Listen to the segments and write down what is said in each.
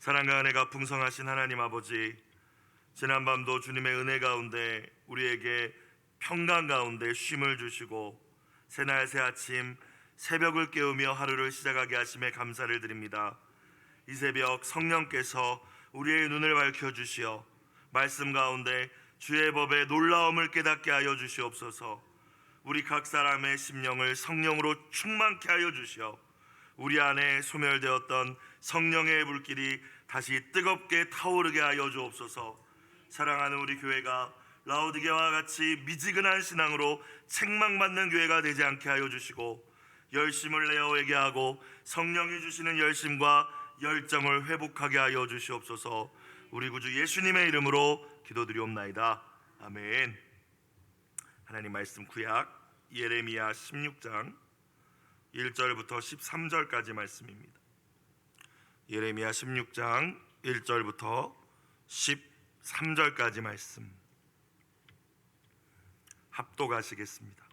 사랑과 은혜가 풍성하신 하나님 아버지, 지난밤도 주님의 은혜 가운데 우리에게 평강 가운데 쉼을 주시고 새날 새 아침 새벽을 깨우며 하루를 시작하게 하심에 감사를 드립니다. 이 새벽 성령께서 우리의 눈을 밝혀주시어 말씀 가운데 주의 법의 놀라움을 깨닫게 하여 주시옵소서. 우리 각 사람의 심령을 성령으로 충만케 하여 주시어 우리 안에 소멸되었던 성령의 불길이 다시 뜨겁게 타오르게 하여 주옵소서. 사랑하는 우리 교회가 라오디게와 같이 미지근한 신앙으로 책망받는 교회가 되지 않게 하여 주시고 열심을 내어 회개하고 성령이 주시는 열심과 열정을 회복하게 하여 주시옵소서. 우리 구주 예수님의 이름으로 기도드리옵나이다. 아멘. 하나님 말씀 구약 예레미야 16장 1절부터 13절까지 말씀입니다. 예레미야 16장 1절부터 13절까지 말씀 합독하시겠습니다.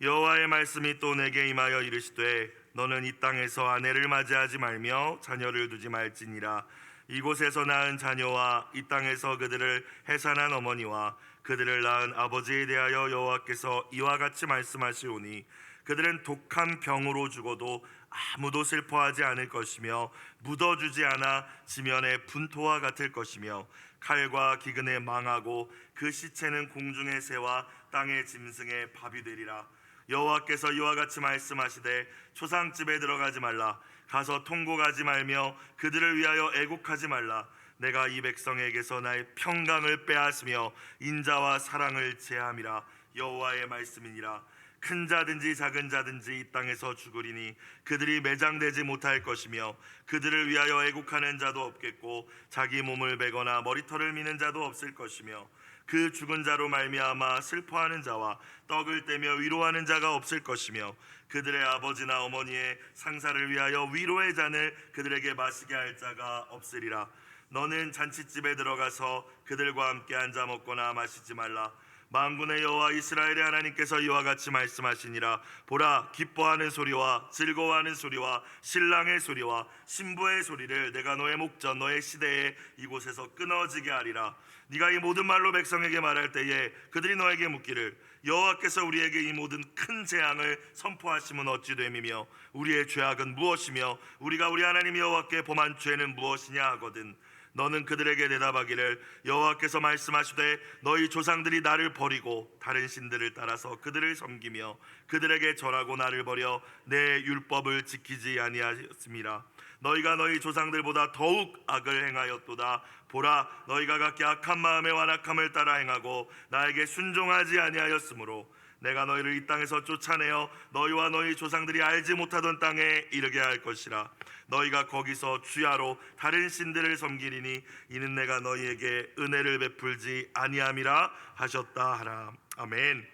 여호와의 말씀이 또 내게 임하여 이르시되 너는 이 땅에서 아내를 맞이하지 말며 자녀를 두지 말지니라. 이곳에서 낳은 자녀와 이 땅에서 그들을 해산한 어머니와 그들을 낳은 아버지에 대하여 여호와께서 이와 같이 말씀하시오니 그들은 독한 병으로 죽어도 아무도 슬퍼하지 않을 것이며 묻어주지 않아 지면의 분토와 같을 것이며 칼과 기근에 망하고 그 시체는 공중의 새와 땅의 짐승의 밥이 되리라. 여호와께서 이와 같이 말씀하시되 초상집에 들어가지 말라. 가서 통곡하지 말며 그들을 위하여 애곡하지 말라. 내가 이 백성에게서 나의 평강을 빼앗으며 인자와 사랑을 제함이라. 여호와의 말씀이니라. 큰 자든지 작은 자든지 이 땅에서 죽으리니 그들이 매장되지 못할 것이며 그들을 위하여 애곡하는 자도 없겠고 자기 몸을 베거나 머리털을 미는 자도 없을 것이며 그 죽은 자로 말미암아 슬퍼하는 자와 떡을 떼며 위로하는 자가 없을 것이며 그들의 아버지나 어머니의 상사를 위하여 위로의 잔을 그들에게 마시게 할 자가 없으리라. 너는 잔치집에 들어가서 그들과 함께 앉아 먹거나 마시지 말라. 만군의 여호와 이스라엘의 하나님께서 이와 같이 말씀하시니라. 보라, 기뻐하는 소리와 즐거워하는 소리와 신랑의 소리와 신부의 소리를 내가 너의 목전 너의 시대에 이곳에서 끊어지게 하리라. 네가 이 모든 말로 백성에게 말할 때에 그들이 너에게 묻기를 여호와께서 우리에게 이 모든 큰 재앙을 선포하심은 어찌 됨이며 우리의 죄악은 무엇이며 우리가 우리 하나님 여호와께 범한 죄는 무엇이냐 하거든. 너는 그들에게 대답하기를 여호와께서 말씀하시되 너희 조상들이 나를 버리고 다른 신들을 따라서 그들을 섬기며 그들에게 절하고 나를 버려 내 율법을 지키지 아니하였음이라. 너희가 너희 조상들보다 더욱 악을 행하였도다. 보라, 너희가 각기 악한 마음의 완악함을 따라 행하고 나에게 순종하지 아니하였으므로 내가 너희를 이 땅에서 쫓아내어 너희와 너희 조상들이 알지 못하던 땅에 이르게 할 것이라. 너희가 거기서 주야로 다른 신들을 섬기리니 이는 내가 너희에게 은혜를 베풀지 아니함이라 하셨다 하라. 아멘.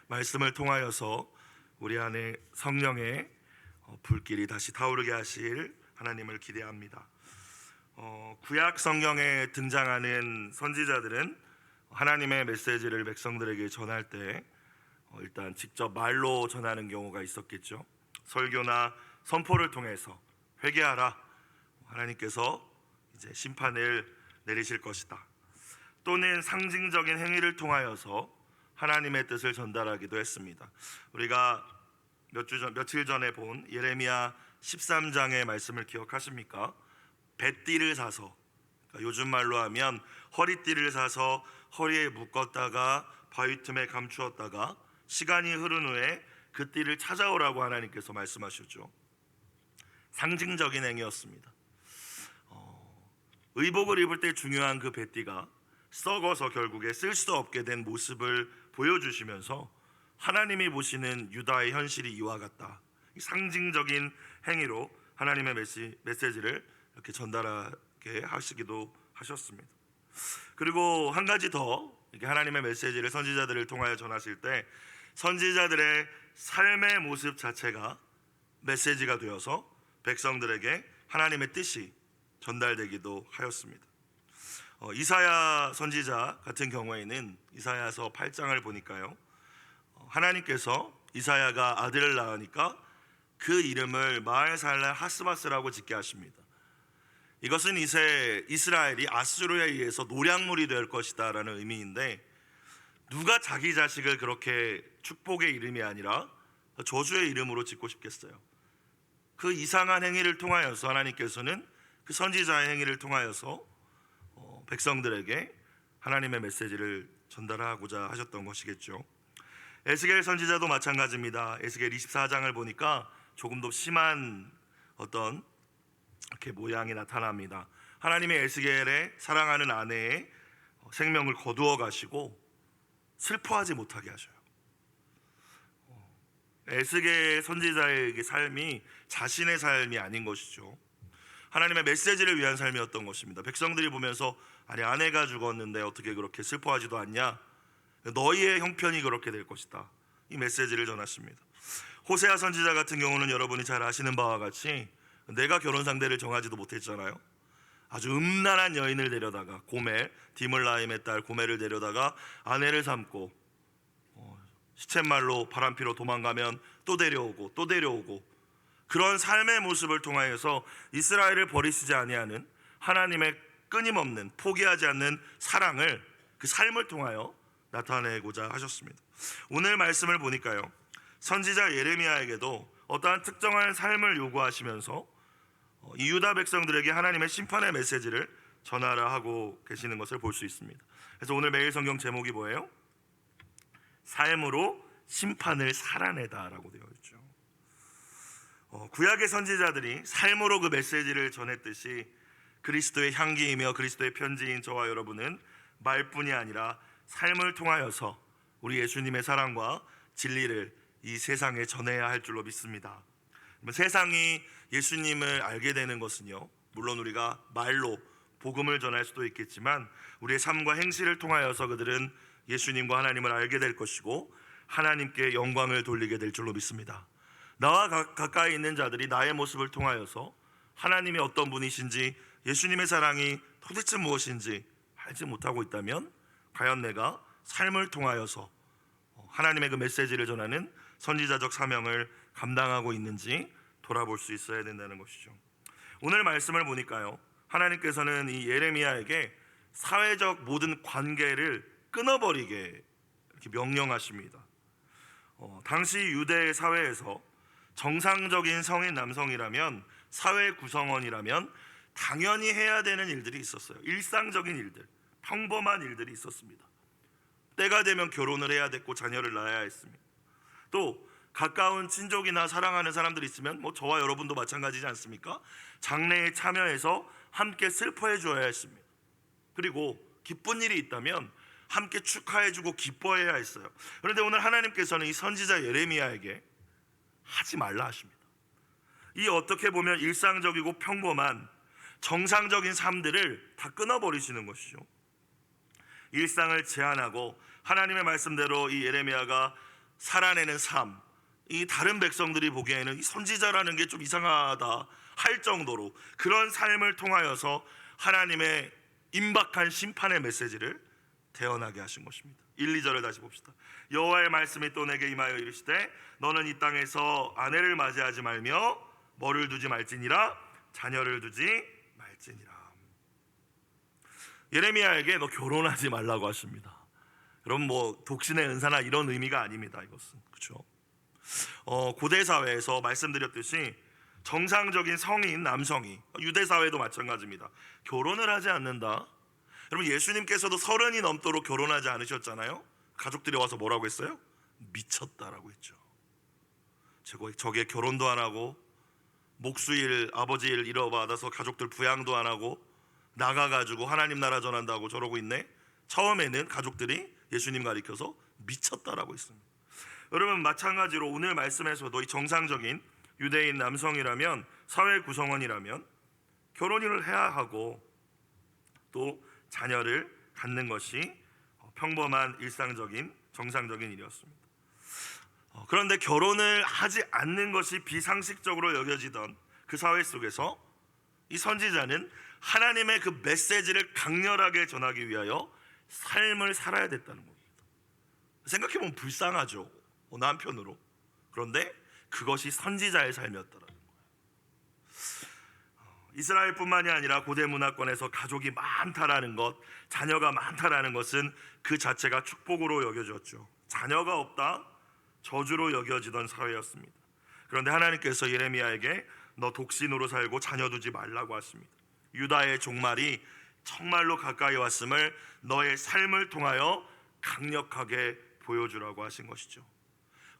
말씀을 통하여서 우리 안에 성령의 불길이 다시 타오르게 하실 하나님을 기대합니다. 구약 성경에 등장하는 선지자들은 하나님의 메시지를 백성들에게 전할 때 일단 직접 말로 전하는 경우가 있었겠죠. 설교나 선포를 통해서 회개하라, 하나님께서 이제 심판을 내리실 것이다. 또는 상징적인 행위를 통하여서 하나님의 뜻을 전달하기도 했습니다. 우리가 며칠 전에 본 예레미야 13장의 말씀을 기억하십니까? 뱃띠를 사서, 그러니까 요즘 말로 하면 허리띠를 사서 허리에 묶었다가 바위 틈에 감추었다가 시간이 흐른 후에 그 띠를 찾아오라고 하나님께서 말씀하셨죠. 상징적인 행위였습니다. 의복을 입을 때 중요한 그 뱃띠가 썩어서 결국에 쓸 수 없게 된 모습을 보여주시면서 하나님이 보시는 유다의 현실이 이와 같다. 상징적인 행위로 하나님의 메시지를 이렇게 전달하게 하시기도 하셨습니다. 그리고 한 가지 더, 이렇게 하나님의 메시지를 선지자들을 통하여 전하실 때 선지자들의 삶의 모습 자체가 메시지가 되어서 백성들에게 하나님의 뜻이 전달되기도 하였습니다. 이사야 선지자 같은 경우에는 이사야서 8장을 보니까요, 하나님께서 이사야가 아들을 낳으니까 그 이름을 마알살랄 하스바스라고 짓게 하십니다. 이것은 이제 이스라엘이 아수르에 의해서 노략물이 될 것이다 라는 의미인데, 누가 자기 자식을 그렇게 축복의 이름이 아니라 저주의 이름으로 짓고 싶겠어요? 그 이상한 행위를 통하여서 하나님께서는 그 선지자의 행위를 통하여서 백성들에게 하나님의 메시지를 전달하고자 하셨던 것이겠죠. 에스겔 선지자도 마찬가지입니다. 에스겔 24장을 보니까 조금 더 심한 어떤 이렇게 모양이 나타납니다. 하나님의 에스겔의 사랑하는 아내의 생명을 거두어 가시고 슬퍼하지 못하게 하셔요. 에스겔 선지자의 삶이 자신의 삶이 아닌 것이죠. 하나님의 메시지를 위한 삶이었던 것입니다. 백성들이 보면서 아니 아내가 죽었는데 어떻게 그렇게 슬퍼하지도 않냐, 너희의 형편이 그렇게 될 것이다, 이 메시지를 전하십니다. 호세아 선지자 같은 경우는 여러분이 잘 아시는 바와 같이 내가 결혼 상대를 정하지도 못했잖아요. 아주 음란한 여인을 데려다가, 고멜, 디물라임의 딸 고멜을 데려다가 아내를 삼고 시쳇말로 바람피러 도망가면 또 데려오고 또 데려오고, 그런 삶의 모습을 통하여서 이스라엘을 버리시지 아니하는 하나님의 끊임없는 포기하지 않는 사랑을 그 삶을 통하여 나타내고자 하셨습니다. 오늘 말씀을 보니까요, 선지자 예레미야에게도 어떠한 특정한 삶을 요구하시면서 이 유다 백성들에게 하나님의 심판의 메시지를 전하라 하고 계시는 것을 볼 수 있습니다. 그래서 오늘 매일 성경 제목이 뭐예요? 삶으로 심판을 살아내다 라고 되어 있죠. 구약의 선지자들이 삶으로 그 메시지를 전했듯이 그리스도의 향기이며 그리스도의 편지인 저와 여러분은 말뿐이 아니라 삶을 통하여서 우리 예수님의 사랑과 진리를 이 세상에 전해야 할 줄로 믿습니다. 세상이 예수님을 알게 되는 것은요, 물론 우리가 말로 복음을 전할 수도 있겠지만 우리의 삶과 행실을 통하여서 그들은 예수님과 하나님을 알게 될 것이고 하나님께 영광을 돌리게 될 줄로 믿습니다. 나와 가까이 있는 자들이 나의 모습을 통하여서 하나님이 어떤 분이신지, 예수님의 사랑이 도대체 무엇인지 알지 못하고 있다면 과연 내가 삶을 통하여서 하나님의 그 메시지를 전하는 선지자적 사명을 감당하고 있는지 돌아볼 수 있어야 된다는 것이죠. 오늘 말씀을 보니까요, 하나님께서는 이 예레미야에게 사회적 모든 관계를 끊어버리게 이렇게 명령하십니다. 당시 유대 사회에서 정상적인 성인 남성이라면, 사회 구성원이라면 당연히 해야 되는 일들이 있었어요. 일상적인 일들, 평범한 일들이 있었습니다. 때가 되면 결혼을 해야 됐고 자녀를 낳아야 했습니다. 또 가까운 친족이나 사랑하는 사람들이 있으면 저와 여러분도 마찬가지지 않습니까? 장례에 참여해서 함께 슬퍼해 주어야 했습니다. 그리고 기쁜 일이 있다면 함께 축하해주고 기뻐해야 했어요. 그런데 오늘 하나님께서는 이 선지자 예레미야에게 하지 말라 하십니다. 이 어떻게 보면 일상적이고 평범한 정상적인 삶들을 다 끊어버리시는 것이죠. 일상을 제한하고 하나님의 말씀대로 이 예레미야가 살아내는 삶, 이 다른 백성들이 보기에는 이 선지자라는 게 좀 이상하다 할 정도로 그런 삶을 통하여서 하나님의 임박한 심판의 메시지를 태어나게 하신 것입니다. 1, 2절을 다시 봅시다. 여호와의 말씀이 또 내게 임하여 이르시되 너는 이 땅에서 아내를 맞이하지 말며 뭐를 두지 말지니라, 자녀를 두지 말지니라. 예레미야에게 너 결혼하지 말라고 하십니다. 그럼 독신의 은사나 이런 의미가 아닙니다. 이것은 그렇죠. 고대 사회에서 말씀드렸듯이 정상적인 성인 남성이, 유대 사회도 마찬가지입니다, 결혼을 하지 않는다. 여러분, 예수님께서도 30이 넘도록 결혼하지 않으셨잖아요. 가족들이 와서 뭐라고 했어요? 미쳤다라고 했죠. 저게 결혼도 안 하고 목수일, 아버지 일 잃어받아서 가족들 부양도 안 하고 나가가지고 하나님 나라 전한다고 저러고 있네. 처음에는 가족들이 예수님 가리켜서 미쳤다라고 했습니다. 여러분, 마찬가지로 오늘 말씀에서도 이 정상적인 유대인 남성이라면, 사회 구성원이라면 결혼을 해야 하고 또 자녀를 갖는 것이 평범한 일상적인 정상적인 일이었습니다. 그런데 결혼을 하지 않는 것이 비상식적으로 여겨지던 그 사회 속에서 이 선지자는 하나님의 그 메시지를 강렬하게 전하기 위하여 삶을 살아야 됐다는 겁니다. 생각해보면 불쌍하죠, 남편으로. 그런데 그것이 선지자의 삶이었더라는 거예요. 이스라엘뿐만이 아니라 고대 문화권에서 가족이 많다라는 것, 자녀가 많다라는 것은 그 자체가 축복으로 여겨졌죠. 자녀가 없다, 저주로 여겨지던 사회였습니다. 그런데 하나님께서 예레미야에게 너 독신으로 살고 자녀 두지 말라고 하십니다. 유다의 종말이 정말로 가까이 왔음을 너의 삶을 통하여 강력하게 보여주라고 하신 것이죠.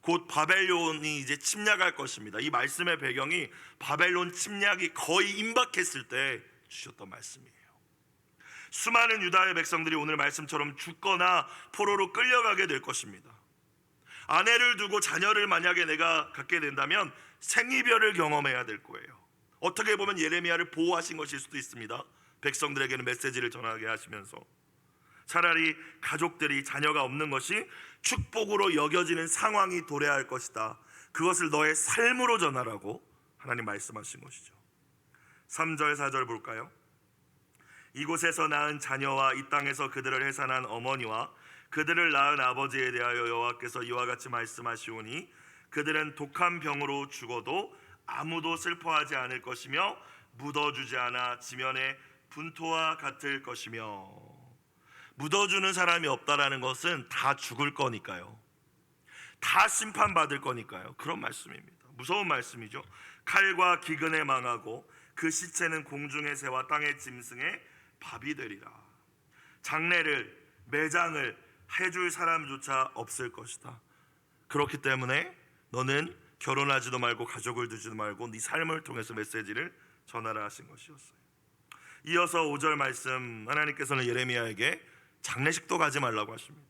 곧 바벨론이 이제 침략할 것입니다. 이 말씀의 배경이 바벨론 침략이 거의 임박했을 때 주셨던 말씀이에요. 수많은 유다의 백성들이 오늘 말씀처럼 죽거나 포로로 끌려가게 될 것입니다. 아내를 두고 자녀를 만약에 내가 갖게 된다면 생이별을 경험해야 될 거예요. 어떻게 보면 예레미야를 보호하신 것일 수도 있습니다. 백성들에게는 메시지를 전하게 하시면서 차라리 가족들이 자녀가 없는 것이 축복으로 여겨지는 상황이 도래할 것이다. 그것을 너의 삶으로 전하라고 하나님 말씀하신 것이죠. 3절 4절 볼까요? 이곳에서 낳은 자녀와 이 땅에서 그들을 해산한 어머니와 그들을 낳은 아버지에 대하여 여호와께서 이와 같이 말씀하시오니 그들은 독한 병으로 죽어도 아무도 슬퍼하지 않을 것이며 묻어주지 않아 지면의 분토와 같을 것이며. 묻어주는 사람이 없다라는 것은 다 죽을 거니까요. 다 심판받을 거니까요. 그런 말씀입니다. 무서운 말씀이죠. 칼과 기근에 망하고 그 시체는 공중의 새와 땅의 짐승의 밥이 되리라. 장례를 매장을 해줄 사람조차 없을 것이다. 그렇기 때문에 너는 결혼하지도 말고 가족을 두지도 말고 네 삶을 통해서 메시지를 전하라 하신 것이었어요. 이어서 5절 말씀, 하나님께서는 예레미야에게 장례식도 가지 말라고 하십니다.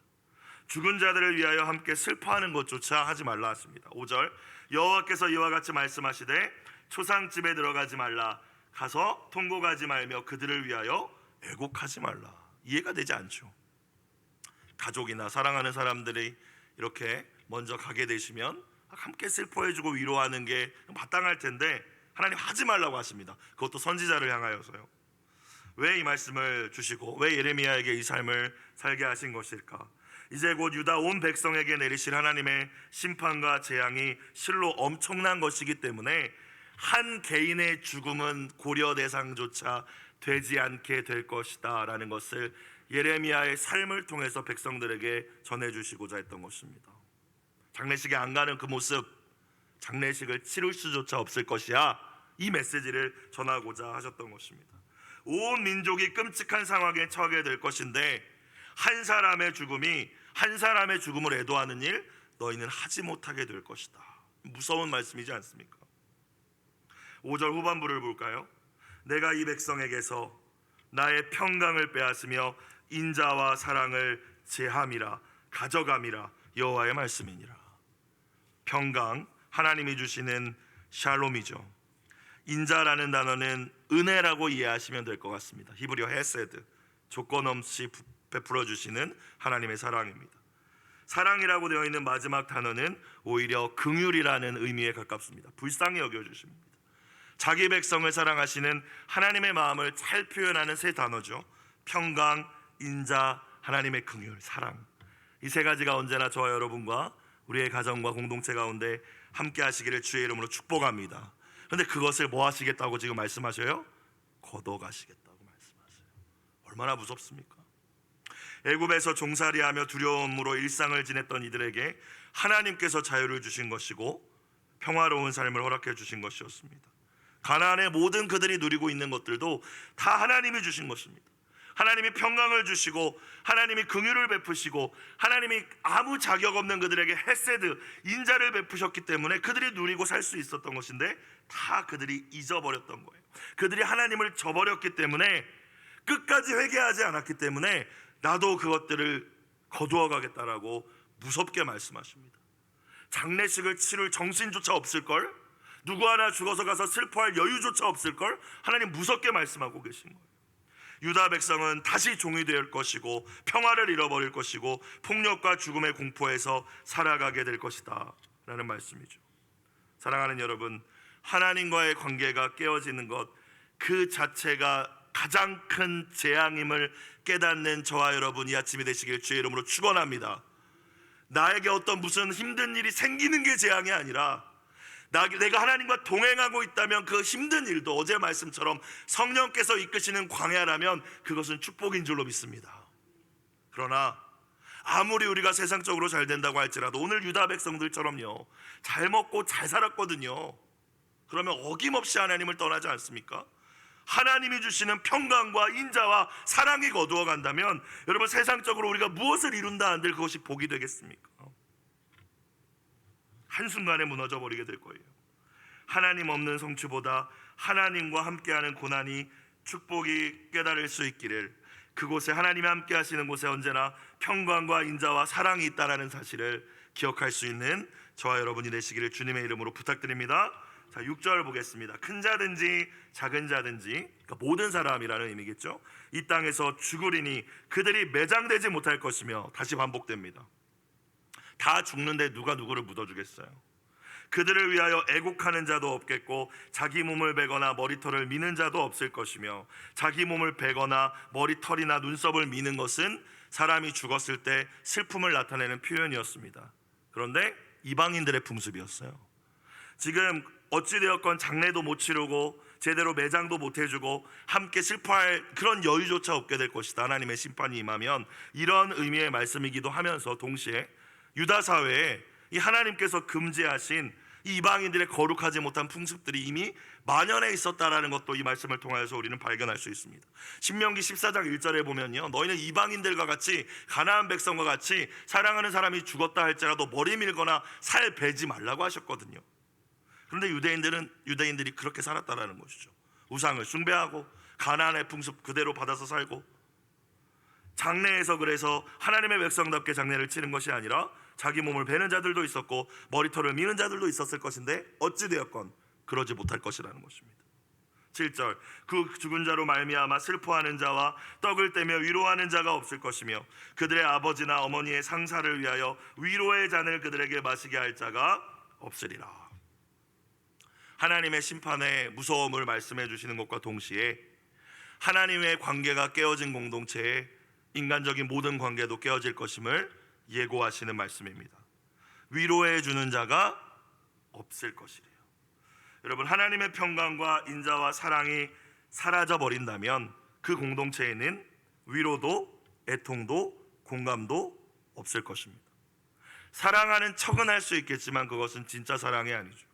죽은 자들을 위하여 함께 슬퍼하는 것조차 하지 말라 하십니다. 5절, 여호와께서 이와 같이 말씀하시되 초상집에 들어가지 말라. 가서 통곡하지 말며 그들을 위하여 애곡하지 말라. 이해가 되지 않죠. 가족이나 사랑하는 사람들이 이렇게 먼저 가게 되시면 함께 슬퍼해주고 위로하는 게 마땅할 텐데 하나님 하지 말라고 하십니다. 그것도 선지자를 향하여서요. 왜 이 말씀을 주시고 왜 예레미야에게 이 삶을 살게 하신 것일까? 이제 곧 유다 온 백성에게 내리실 하나님의 심판과 재앙이 실로 엄청난 것이기 때문에 한 개인의 죽음은 고려 대상조차 되지 않게 될 것이다 라는 것을 예레미야의 삶을 통해서 백성들에게 전해주시고자 했던 것입니다. 장례식에 안 가는 그 모습, 장례식을 치를 수조차 없을 것이야, 이 메시지를 전하고자 하셨던 것입니다. 온 민족이 끔찍한 상황에 처하게 될 것인데 한 사람의 죽음을 애도하는 일 너희는 하지 못하게 될 것이다. 무서운 말씀이지 않습니까? 5절 후반부를 볼까요? 내가 이 백성에게서 나의 평강을 빼앗으며 인자와 사랑을 제함이라 가져감이라 여호와의 말씀이니라. 평강, 하나님이 주시는 샬롬이죠. 인자라는 단어는 은혜라고 이해하시면 될 것 같습니다. 히브리어 헤세드, 조건 없이 베풀어 주시는 하나님의 사랑입니다. 사랑이라고 되어 있는 마지막 단어는 오히려 긍휼이라는 의미에 가깝습니다. 불쌍히 여겨주십니다. 자기 백성을 사랑하시는 하나님의 마음을 잘 표현하는 세 단어죠. 평강, 인자, 하나님의 긍휼, 사랑. 이 세 가지가 언제나 저와 여러분과 우리의 가정과 공동체 가운데 함께 하시기를 주의 이름으로 축복합니다. 그런데 그것을 뭐 하시겠다고 지금 말씀하셔요? 거둬가시겠다고 말씀하세요. 얼마나 무섭습니까? 애굽에서 종살이하며 두려움으로 일상을 지냈던 이들에게 하나님께서 자유를 주신 것이고 평화로운 삶을 허락해 주신 것이었습니다. 가나안의 모든 그들이 누리고 있는 것들도 다 하나님이 주신 것입니다. 하나님이 평강을 주시고 하나님이 긍휼을 베푸시고 하나님이 아무 자격 없는 그들에게 헤세드, 인자를 베푸셨기 때문에 그들이 누리고 살 수 있었던 것인데 다 그들이 잊어버렸던 거예요. 그들이 하나님을 저버렸기 때문에, 끝까지 회개하지 않았기 때문에 나도 그것들을 거두어 가겠다라고 무섭게 말씀하십니다. 장례식을 치를 정신조차 없을걸, 누구 하나 죽어서 가서 슬퍼할 여유조차 없을걸, 하나님 무섭게 말씀하고 계신 거예요. 유다 백성은 다시 종이 될 것이고 평화를 잃어버릴 것이고 폭력과 죽음의 공포에서 살아가게 될 것이다 라는 말씀이죠. 사랑하는 여러분, 하나님과의 관계가 깨어지는 것 그 자체가 가장 큰 재앙임을 깨닫는 저와 여러분 이 아침이 되시길 주의 이름으로 축원합니다. 나에게 어떤 무슨 힘든 일이 생기는 게 재앙이 아니라 내가 하나님과 동행하고 있다면 그 힘든 일도 어제 말씀처럼 성령께서 이끄시는 광야라면 그것은 축복인 줄로 믿습니다. 그러나 아무리 우리가 세상적으로 잘 된다고 할지라도 오늘 유다 백성들처럼요, 잘 먹고 잘 살았거든요. 그러면 어김없이 하나님을 떠나지 않습니까? 하나님이 주시는 평강과 인자와 사랑이 거두어 간다면 여러분, 세상적으로 우리가 무엇을 이룬다 한들 그것이 복이 되겠습니까? 한순간에 무너져 버리게 될 거예요. 하나님 없는 성취보다 하나님과 함께하는 고난이 축복이 깨달을 수 있기를, 그곳에 하나님이 함께 하시는 곳에 언제나 평강과 인자와 사랑이 있다는 사실을 기억할 수 있는 저와 여러분이 되시기를 주님의 이름으로 부탁드립니다. 자, 6절 보겠습니다. 큰 자든지 작은 자든지, 그러니까 모든 사람이라는 의미겠죠. 이 땅에서 죽으리니 그들이 매장되지 못할 것이며, 다시 반복됩니다. 다 죽는데 누가 누구를 묻어주겠어요? 그들을 위하여 애곡하는 자도 없겠고 자기 몸을 베거나 머리털을 미는 자도 없을 것이며, 자기 몸을 베거나 머리털이나 눈썹을 미는 것은 사람이 죽었을 때 슬픔을 나타내는 표현이었습니다. 그런데 이방인들의 풍습이었어요. 지금 어찌되었건 장례도 못 치르고 제대로 매장도 못 해주고 함께 슬퍼할 그런 여유조차 없게 될 것이다. 하나님의 심판이 임하면, 이런 의미의 말씀이기도 하면서 동시에 유다 사회에 이 하나님께서 금지하신 이 이방인들의 거룩하지 못한 풍습들이 이미 만연해 있었다라는 것도 이 말씀을 통하여서 우리는 발견할 수 있습니다. 신명기 14장 1절에 보면요, 너희는 이방인들과 같이 가나안 백성과 같이 사랑하는 사람이 죽었다 할지라도 머리 밀거나 살 베지 말라고 하셨거든요. 그런데 유대인들이 그렇게 살았다라는 것이죠. 우상을 숭배하고 가나안의 풍습 그대로 받아서 살고, 장례에서 그래서 하나님의 백성답게 장례를 치는 것이 아니라 자기 몸을 베는 자들도 있었고 머리털을 미는 자들도 있었을 것인데 어찌되었건 그러지 못할 것이라는 것입니다. 7절, 그 죽은 자로 말미암아 슬퍼하는 자와 떡을 떼며 위로하는 자가 없을 것이며 그들의 아버지나 어머니의 상사를 위하여 위로의 잔을 그들에게 마시게 할 자가 없으리라. 하나님의 심판의 무서움을 말씀해 주시는 것과 동시에 하나님의 관계가 깨어진 공동체에 인간적인 모든 관계도 깨어질 것임을 예고하시는 말씀입니다. 위로해 주는 자가 없을 것이래요. 여러분, 하나님의 평강과 인자와 사랑이 사라져 버린다면 그 공동체에는 위로도 애통도 공감도 없을 것입니다. 사랑하는 척은 할 수 있겠지만 그것은 진짜 사랑이 아니죠.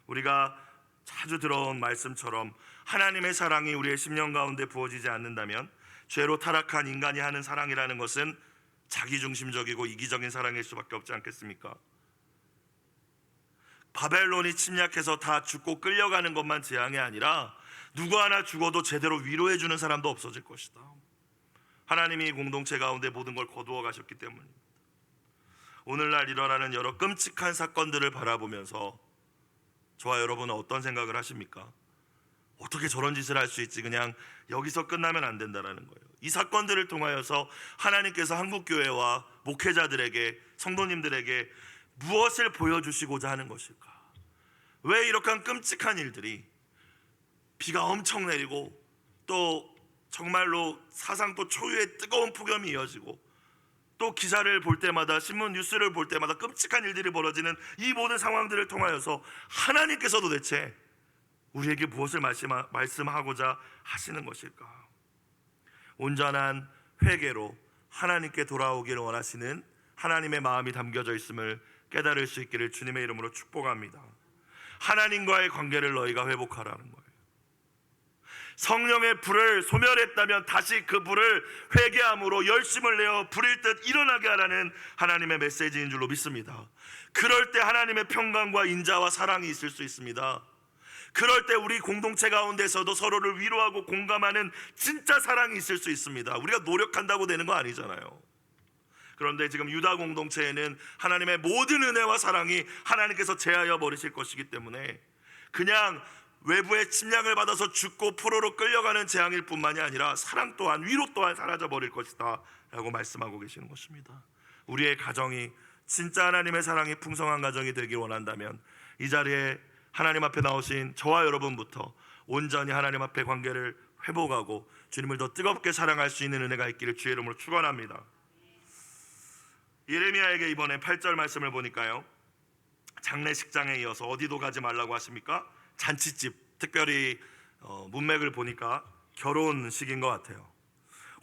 우리가 자주 들어온 말씀처럼 하나님의 사랑이 우리의 심령 가운데 부어지지 않는다면 죄로 타락한 인간이 하는 사랑이라는 것은 자기중심적이고 이기적인 사랑일 수밖에 없지 않겠습니까? 바벨론이 침략해서 다 죽고 끌려가는 것만 재앙이 아니라 누구 하나 죽어도 제대로 위로해주는 사람도 없어질 것이다. 하나님이 공동체 가운데 모든 걸 거두어 가셨기 때문입니다. 오늘날 일어나는 여러 끔찍한 사건들을 바라보면서 저와 여러분은 어떤 생각을 하십니까? 어떻게 저런 짓을 할 수 있지? 그냥 여기서 끝나면 안 된다라는 거예요. 이 사건들을 통하여서 하나님께서 한국교회와 목회자들에게, 성도님들에게 무엇을 보여주시고자 하는 것일까? 왜 이렇게 끔찍한 일들이, 비가 엄청 내리고 또 정말로 사상 또 초유의 뜨거운 폭염이 이어지고 또 기사를 볼 때마다, 신문 뉴스를 볼 때마다 끔찍한 일들이 벌어지는 이 모든 상황들을 통하여서 하나님께서 도대체 우리에게 무엇을 말씀하고자 하시는 것일까? 온전한 회개로 하나님께 돌아오기를 원하시는 하나님의 마음이 담겨져 있음을 깨달을 수 있기를 주님의 이름으로 축복합니다. 하나님과의 관계를 너희가 회복하라는 거예요. 성령의 불을 소멸했다면 다시 그 불을 회개함으로 열심을 내어 불일 듯 일어나게 하라는 하나님의 메시지인 줄로 믿습니다. 그럴 때 하나님의 평강과 인자와 사랑이 있을 수 있습니다. 그럴 때 우리 공동체 가운데서도 서로를 위로하고 공감하는 진짜 사랑이 있을 수 있습니다. 우리가 노력한다고 되는 거 아니잖아요. 그런데 지금 유다 공동체에는 하나님의 모든 은혜와 사랑이 하나님께서 제하여 버리실 것이기 때문에 그냥 외부의 침략을 받아서 죽고 포로로 끌려가는 재앙일 뿐만이 아니라 사랑 또한, 위로 또한 사라져 버릴 것이다 라고 말씀하고 계시는 것입니다. 우리의 가정이 진짜 하나님의 사랑이 풍성한 가정이 되길 원한다면 이 자리에 하나님 앞에 나오신 저와 여러분부터 온전히 하나님 앞에 관계를 회복하고 주님을 더 뜨겁게 사랑할 수 있는 은혜가 있기를 주의 이름으로 축원합니다. 예레미야에게 이번에 8절 말씀을 보니까요, 장례식장에 이어서 어디도 가지 말라고 하십니까? 잔치집, 특별히 문맥을 보니까 결혼식인 것 같아요.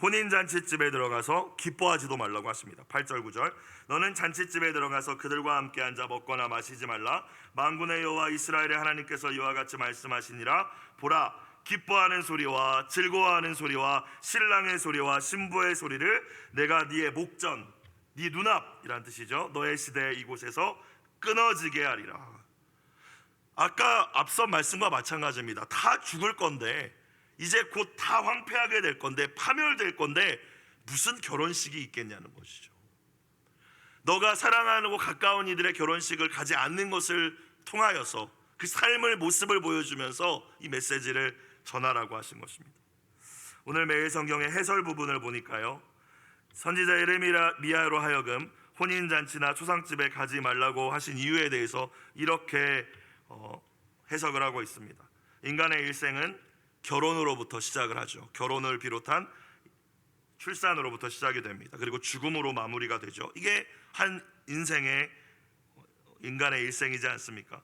혼인잔치집에 들어가서 기뻐하지도 말라고 하십니다. 8절 9절 너는 잔치집에 들어가서 그들과 함께 앉아 먹거나 마시지 말라. 만군의 여호와 이스라엘의 하나님께서 이와 같이 말씀하시니라. 보라, 기뻐하는 소리와 즐거워하는 소리와 신랑의 소리와 신부의 소리를 내가 네의 목전, 네 눈앞이란 뜻이죠, 너의 시대에 이곳에서 끊어지게 하리라. 아까 앞선 말씀과 마찬가지입니다. 다 죽을 건데, 이제 곧 다 황폐하게 될 건데, 파멸될 건데 무슨 결혼식이 있겠냐는 것이죠. 너가 사랑하고 가까운 이들의 결혼식을 가지 않는 것을 통하여서 그 삶의 모습을 보여주면서 이 메시지를 전하라고 하신 것입니다. 오늘 매일 성경의 해설 부분을 보니까요, 선지자 예레미야로 하여금 혼인잔치나 초상집에 가지 말라고 하신 이유에 대해서 이렇게 해석을 하고 있습니다. 인간의 일생은 결혼으로부터 시작을 하죠. 결혼을 비롯한 출산으로부터 시작이 됩니다. 그리고 죽음으로 마무리가 되죠. 이게 한 인생의, 인간의 일생이지 않습니까?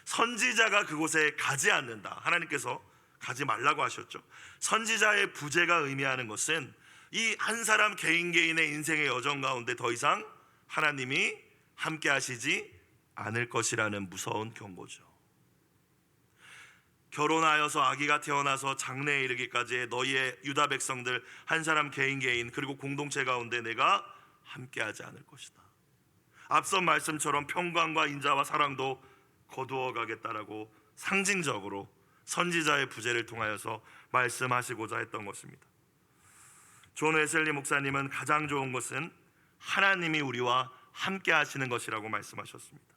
선지자가 그곳에 가지 않는다, 하나님께서 가지 말라고 하셨죠. 선지자의 부재가 의미하는 것은 이 한 사람 개인의 인생의 여정 가운데 더 이상 하나님이 함께 하시지 않을 것이라는 무서운 경고죠. 결혼하여서 아기가 태어나서 장래에 이르기까지의 너희의 유다 백성들 한 사람 개인 그리고 공동체 가운데 내가 함께하지 않을 것이다. 앞선 말씀처럼 평강과 인자와 사랑도 거두어 가겠다라고 상징적으로 선지자의 부재를 통하여서 말씀하시고자 했던 것입니다. 존 웨슬리 목사님은 가장 좋은 것은 하나님이 우리와 함께 하시는 것이라고 말씀하셨습니다.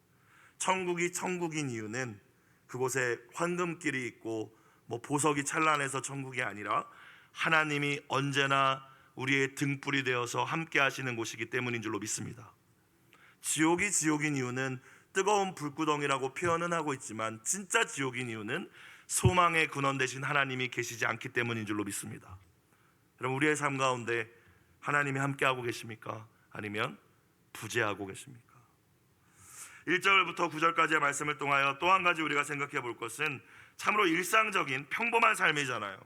천국이 천국인 이유는 그곳에 황금길이 있고 보석이 찬란해서 천국이 아니라 하나님이 언제나 우리의 등불이 되어서 함께 하시는 곳이기 때문인 줄로 믿습니다. 지옥이 지옥인 이유는 뜨거운 불구덩이라고 표현은 하고 있지만 진짜 지옥인 이유는 소망의 근원 되신 하나님이 계시지 않기 때문인 줄로 믿습니다. 여러분, 우리의 삶 가운데 하나님이 함께하고 계십니까? 아니면 부재하고 계십니까? 1절부터 9절까지의 말씀을 통하여 또 한 가지 우리가 생각해 볼 것은 참으로 일상적인 평범한 삶이잖아요.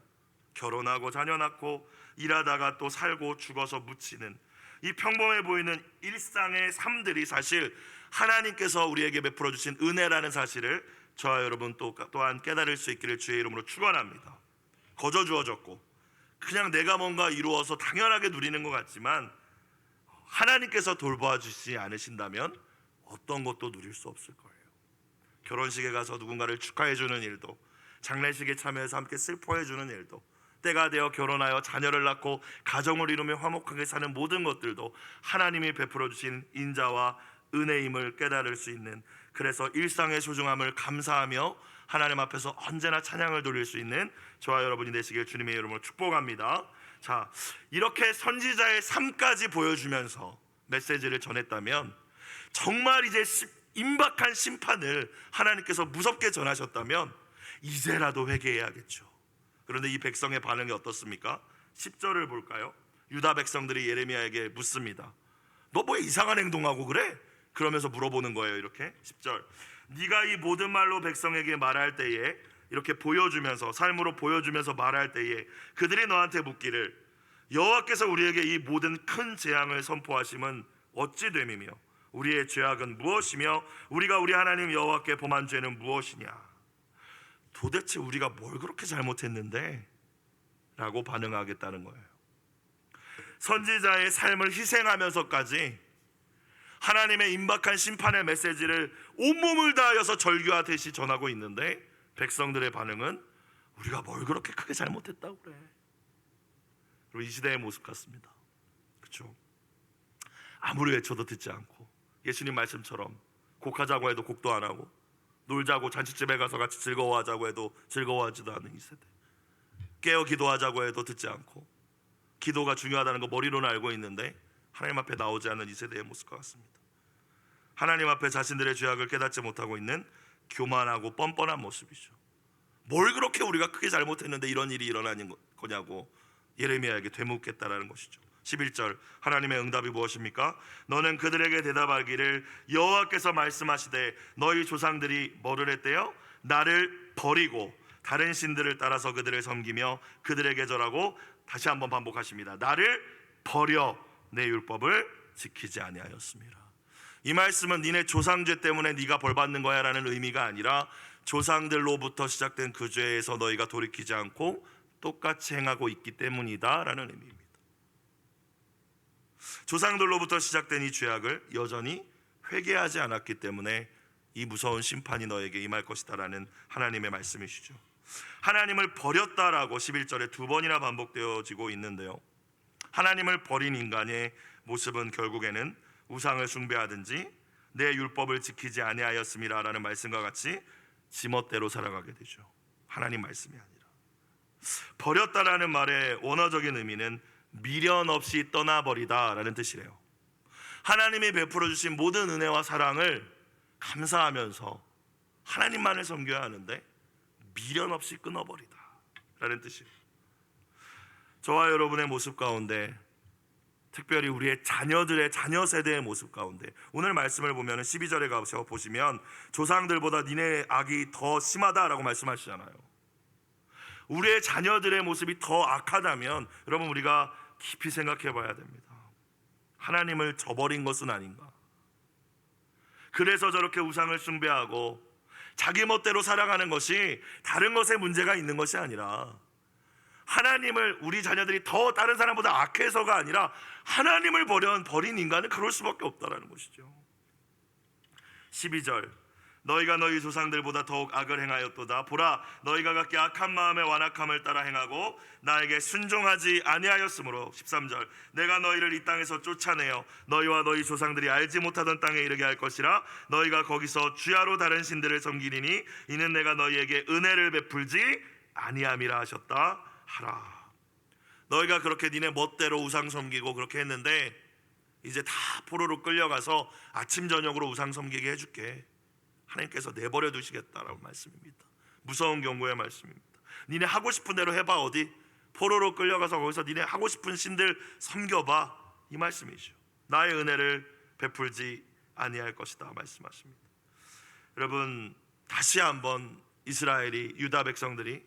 결혼하고 자녀 낳고 일하다가 또 살고 죽어서 묻히는 이 평범해 보이는 일상의 삶들이 사실 하나님께서 우리에게 베풀어 주신 은혜라는 사실을 저와 여러분 또한 깨달을 수 있기를 주의 이름으로 축원합니다. 거저 주어졌고 그냥 내가 뭔가 이루어서 당연하게 누리는 것 같지만 하나님께서 돌보아 주시지 않으신다면 어떤 것도 누릴 수 없을 거예요. 결혼식에 가서 누군가를 축하해 주는 일도, 장례식에 참여해서 함께 슬퍼해 주는 일도, 때가 되어 결혼하여 자녀를 낳고 가정을 이루며 화목하게 사는 모든 것들도 하나님이 베풀어 주신 인자와 은혜임을 깨달을 수 있는, 그래서 일상의 소중함을 감사하며 하나님 앞에서 언제나 찬양을 돌릴 수 있는 저와 여러분이 되시길 주님의 이름으로 축복합니다. 자, 이렇게 선지자의 삶까지 보여주면서 메시지를 전했다면, 정말 이제 임박한 심판을 하나님께서 무섭게 전하셨다면 이제라도 회개해야겠죠. 그런데 이 백성의 반응이 어떻습니까? 10절을 볼까요? 유다 백성들이 예레미야에게 묻습니다. 너 뭐 이상한 행동하고 그래? 그러면서 물어보는 거예요. 이렇게 10절, 네가 이 모든 말로 백성에게 말할 때에, 이렇게 보여주면서, 삶으로 보여주면서 말할 때에 그들이 너한테 묻기를 여호와께서 우리에게 이 모든 큰 재앙을 선포하심은 어찌 됨이며 우리의 죄악은 무엇이며 우리가 우리 하나님 여호와께 범한 죄는 무엇이냐? 도대체 우리가 뭘 그렇게 잘못했는데? 라고 반응하겠다는 거예요. 선지자의 삶을 희생하면서까지 하나님의 임박한 심판의 메시지를 온몸을 다하여서 절규하듯이 전하고 있는데 백성들의 반응은 우리가 뭘 그렇게 크게 잘못했다고 그래. 그리고 이 시대의 모습 같습니다. 그렇죠? 아무리 외쳐도 듣지 않고, 예수님 말씀처럼 곡하자고 해도 곡도 안 하고, 놀자고 잔치집에 가서 같이 즐거워하자고 해도 즐거워하지도 않는 이 세대, 깨어 기도하자고 해도 듣지 않고, 기도가 중요하다는 거 머리로는 알고 있는데 하나님 앞에 나오지 않는 이 세대의 모습과 같습니다. 하나님 앞에 자신들의 죄악을 깨닫지 못하고 있는 교만하고 뻔뻔한 모습이죠. 뭘 그렇게 우리가 크게 잘못했는데 이런 일이 일어나는 거냐고 예레미야에게 되묻겠다라는 것이죠. 11절 하나님의 응답이 무엇입니까? 너는 그들에게 대답하기를 여호와께서 말씀하시되 너희 조상들이 뭐를 했대요? 나를 버리고 다른 신들을 따라서 그들을 섬기며 그들에게 절하고, 다시 한번 반복하십니다. 나를 버려 내 율법을 지키지 아니하였습니다. 이 말씀은 니네 조상죄 때문에 네가 벌받는 거야 라는 의미가 아니라 조상들로부터 시작된 그 죄에서 너희가 돌이키지 않고 똑같이 행하고 있기 때문이다 라는 의미입니다. 조상들로부터 시작된 이 죄악을 여전히 회개하지 않았기 때문에 이 무서운 심판이 너에게 임할 것이다 라는 하나님의 말씀이시죠. 하나님을 버렸다라고 11절에 두 번이나 반복되어지고 있는데요, 하나님을 버린 인간의 모습은 결국에는 우상을 숭배하든지 내 율법을 지키지 아니하였음이라 라는 말씀과 같이 지멋대로 살아가게 되죠. 하나님 말씀이 아니라. 버렸다라는 말의 원어적인 의미는 미련 없이 떠나버리다 라는 뜻이래요. 하나님이 베풀어 주신 모든 은혜와 사랑을 감사하면서 하나님만을 섬겨야 하는데 미련 없이 끊어버리다 라는 뜻이에요. 저와 여러분의 모습 가운데, 특별히 우리의 자녀들의 자녀 세대의 모습 가운데, 오늘 말씀을 보면 12절에 가서 보시면 조상들보다 니네 악이 더 심하다라고 말씀하시잖아요. 우리의 자녀들의 모습이 더 악하다면 여러분, 우리가 깊이 생각해 봐야 됩니다. 하나님을 저버린 것은 아닌가? 그래서 저렇게 우상을 숭배하고 자기 멋대로 살아가는 것이 다른 것에 문제가 있는 것이 아니라, 하나님을, 우리 자녀들이 더 다른 사람보다 악해서가 아니라 하나님을 버린 인간은 그럴 수밖에 없다라는 것이죠. 12절 너희가 너희 조상들보다 더욱 악을 행하였도다. 보라, 너희가 각기 악한 마음의 완악함을 따라 행하고 나에게 순종하지 아니하였으므로. 13절 내가 너희를 이 땅에서 쫓아내어 너희와 너희 조상들이 알지 못하던 땅에 이르게 할 것이라. 너희가 거기서 주야로 다른 신들을 섬기리니 이는 내가 너희에게 은혜를 베풀지 아니함이라 하셨다 하라. 너희가 그렇게 니네 멋대로 우상 섬기고 그렇게 했는데 이제 다 포로로 끌려가서 아침 저녁으로 우상 섬기게 해줄게. 하나님께서 내버려 두시겠다라고 말씀입니다. 무서운 경고의 말씀입니다. 니네 하고 싶은 대로 해봐. 어디 포로로 끌려가서 거기서 니네 하고 싶은 신들 섬겨봐. 이 말씀이죠. 나의 은혜를 베풀지 아니할 것이다 말씀하십니다. 여러분, 다시 한번 이스라엘이, 유다 백성들이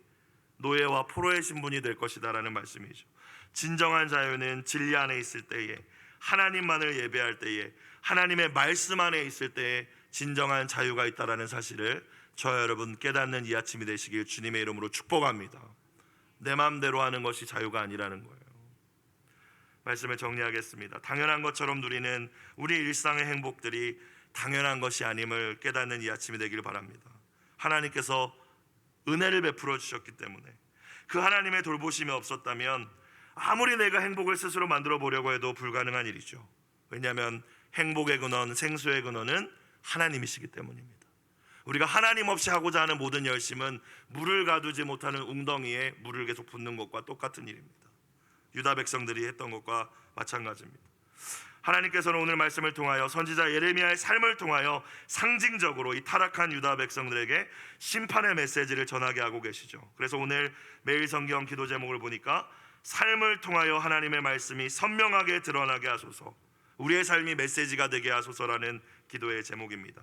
노예와 포로의 신분이 될 것이다 라는 말씀이죠. 진정한 자유는 진리 안에 있을 때에, 하나님만을 예배할 때에, 하나님의 말씀 안에 있을 때에 진정한 자유가 있다라는 사실을 저와 여러분 깨닫는 이 아침이 되시길 주님의 이름으로 축복합니다. 내 마음대로 하는 것이 자유가 아니라는 거예요. 말씀을 정리하겠습니다. 당연한 것처럼 누리는 우리 일상의 행복들이 당연한 것이 아님을 깨닫는 이 아침이 되길 바랍니다. 하나님께서 은혜를 베풀어 주셨기 때문에, 그 하나님의 돌보심이 없었다면 아무리 내가 행복을 스스로 만들어 보려고 해도 불가능한 일이죠. 왜냐하면 행복의 근원, 생수의 근원은 하나님이시기 때문입니다. 우리가 하나님 없이 하고자 하는 모든 열심은 물을 가두지 못하는 웅덩이에 물을 계속 붓는 것과 똑같은 일입니다. 유다 백성들이 했던 것과 마찬가지입니다. 하나님께서는 오늘 말씀을 통하여 선지자 예레미야의 삶을 통하여 상징적으로 이 타락한 유다 백성들에게 심판의 메시지를 전하게 하고 계시죠. 그래서 오늘 매일 성경 기도 제목을 보니까 삶을 통하여 하나님의 말씀이 선명하게 드러나게 하소서, 우리의 삶이 메시지가 되게 하소서라는 기도의 제목입니다.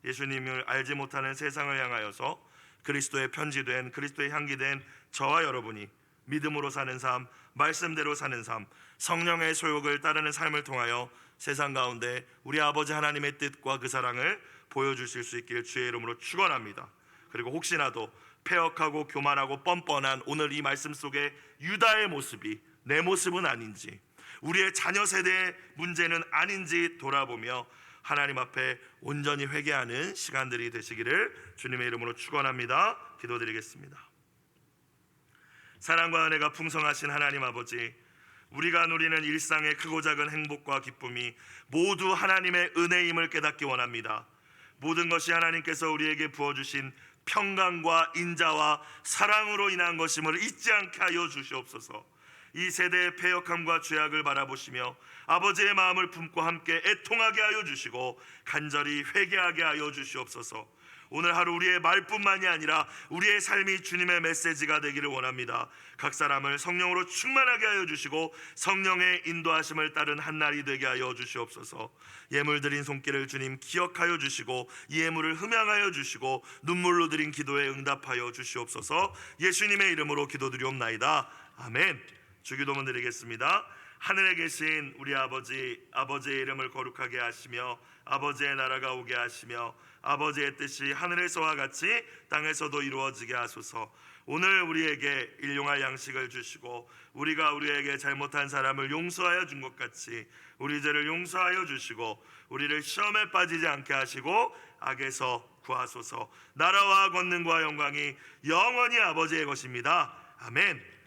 예수님을 알지 못하는 세상을 향하여서 그리스도의 편지된, 그리스도의 향기된 저와 여러분이 믿음으로 사는 삶, 말씀대로 사는 삶, 성령의 소욕을 따르는 삶을 통하여 세상 가운데 우리 아버지 하나님의 뜻과 그 사랑을 보여주실 수 있기를 주의 이름으로 축원합니다. 그리고 혹시나도 패역하고 교만하고 뻔뻔한 오늘 이 말씀 속에 유다의 모습이 내 모습은 아닌지, 우리의 자녀 세대의 문제는 아닌지 돌아보며 하나님 앞에 온전히 회개하는 시간들이 되시기를 주님의 이름으로 축원합니다. 기도드리겠습니다. 사랑과 은혜가 풍성하신 하나님 아버지, 우리가 누리는 일상의 크고 작은 행복과 기쁨이 모두 하나님의 은혜임을 깨닫기 원합니다. 모든 것이 하나님께서 우리에게 부어주신 평강과 인자와 사랑으로 인한 것임을 잊지 않게 하여 주시옵소서. 이 세대의 패역함과 죄악을 바라보시며 아버지의 마음을 품고 함께 애통하게 하여 주시고 간절히 회개하게 하여 주시옵소서. 오늘 하루 우리의 말뿐만이 아니라 우리의 삶이 주님의 메시지가 되기를 원합니다. 각 사람을 성령으로 충만하게 하여 주시고 성령의 인도하심을 따른 한 날이 되게 하여 주시옵소서. 예물 드린 손길을 주님 기억하여 주시고 이 예물을 흠양하여 주시고 눈물로 드린 기도에 응답하여 주시옵소서. 예수님의 이름으로 기도드리옵나이다. 아멘. 주기도문 드리겠습니다. 하늘에 계신 우리 아버지의 이름을 거룩하게 하시며 아버지의 나라가 오게 하시며 아버지의 뜻이 하늘에서와 같이 땅에서도 이루어지게 하소서. 오늘 우리에게 일용할 양식을 주시고 우리가 우리에게 잘못한 사람을 용서하여 준 것 같이 우리 죄를 용서하여 주시고 우리를 시험에 빠지지 않게 하시고 악에서 구하소서. 나라와 권능과 영광이 영원히 아버지의 것입니다. 아멘.